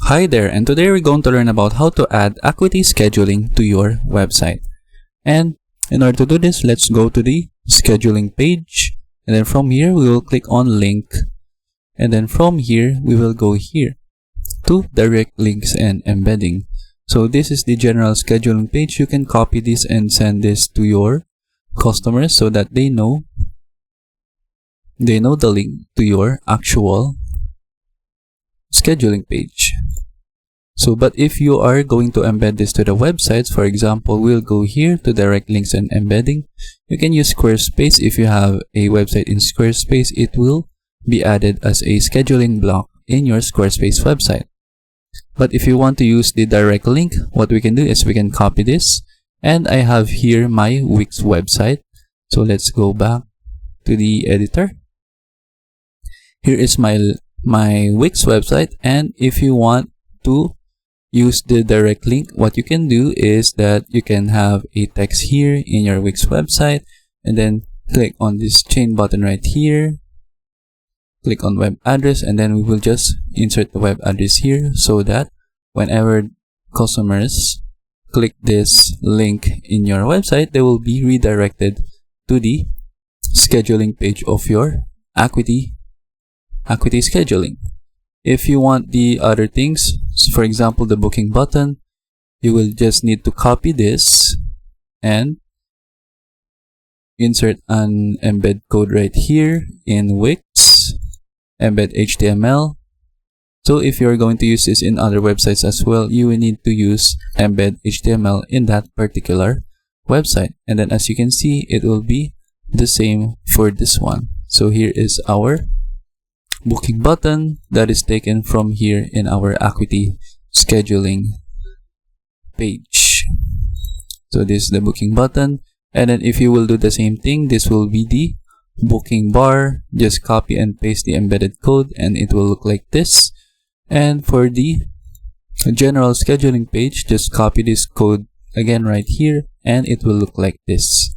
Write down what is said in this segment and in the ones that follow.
Hi there, and today we're going to learn about how to add Acuity scheduling to your website. And in order to do this, let's go to the scheduling page, and then from here we will click on link, and then from here we will go here to direct links and embedding. So this is the general scheduling page. You can copy this and send this to your customers so that they know the link to your actual scheduling page. But if you are going to embed this to the websites, for example, we'll go here to direct links and embedding. You can use Squarespace. If you have a website in Squarespace, it will be added as a scheduling block in your Squarespace website. But if you want to use the direct link, what we can do is we can copy this, and I have here my Wix website. So let's go back to the editor. Here is my Wix website, and if you want to use the direct link, what you can do is that you can have a text here in your Wix website, and then click on this chain button right here, click on web address, and then we will just insert the web address here so that whenever customers click this link in your website, they will be redirected to the scheduling page of your Acuity scheduling. If you want the other things, for example the booking button, you will just need to copy this and insert an embed code right here in Wix, embed HTML. So if you're going to use this in other websites as well, you will need to use embed HTML in that particular website. And then as you can see, it will be the same for this one. So here is our booking button that is taken from here in our Acuity scheduling page. So this is the booking button, and then if you will do the same thing, this will be the booking bar. Just copy and paste the embedded code and it will look like this. And for the general scheduling page, just copy this code again right here and it will look like this.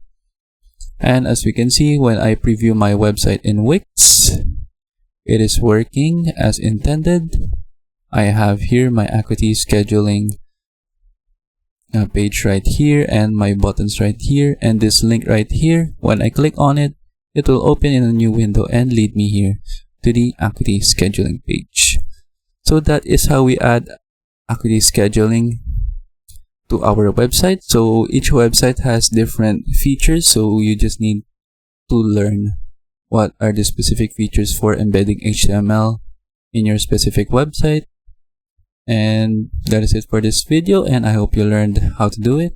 And as we can see, when I preview my website in Wix, it is working as intended. I have here my Acuity scheduling page right here and my buttons right here, and this link right here, when I click on it, it will open in a new window and lead me here to the Acuity scheduling page. So that is how we add Acuity scheduling to our website. So each website has different features, so you just need to learn what are the specific features for embedding HTML in your specific website. And that is it for this video, and I hope you learned how to do it,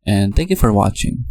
and thank you for watching.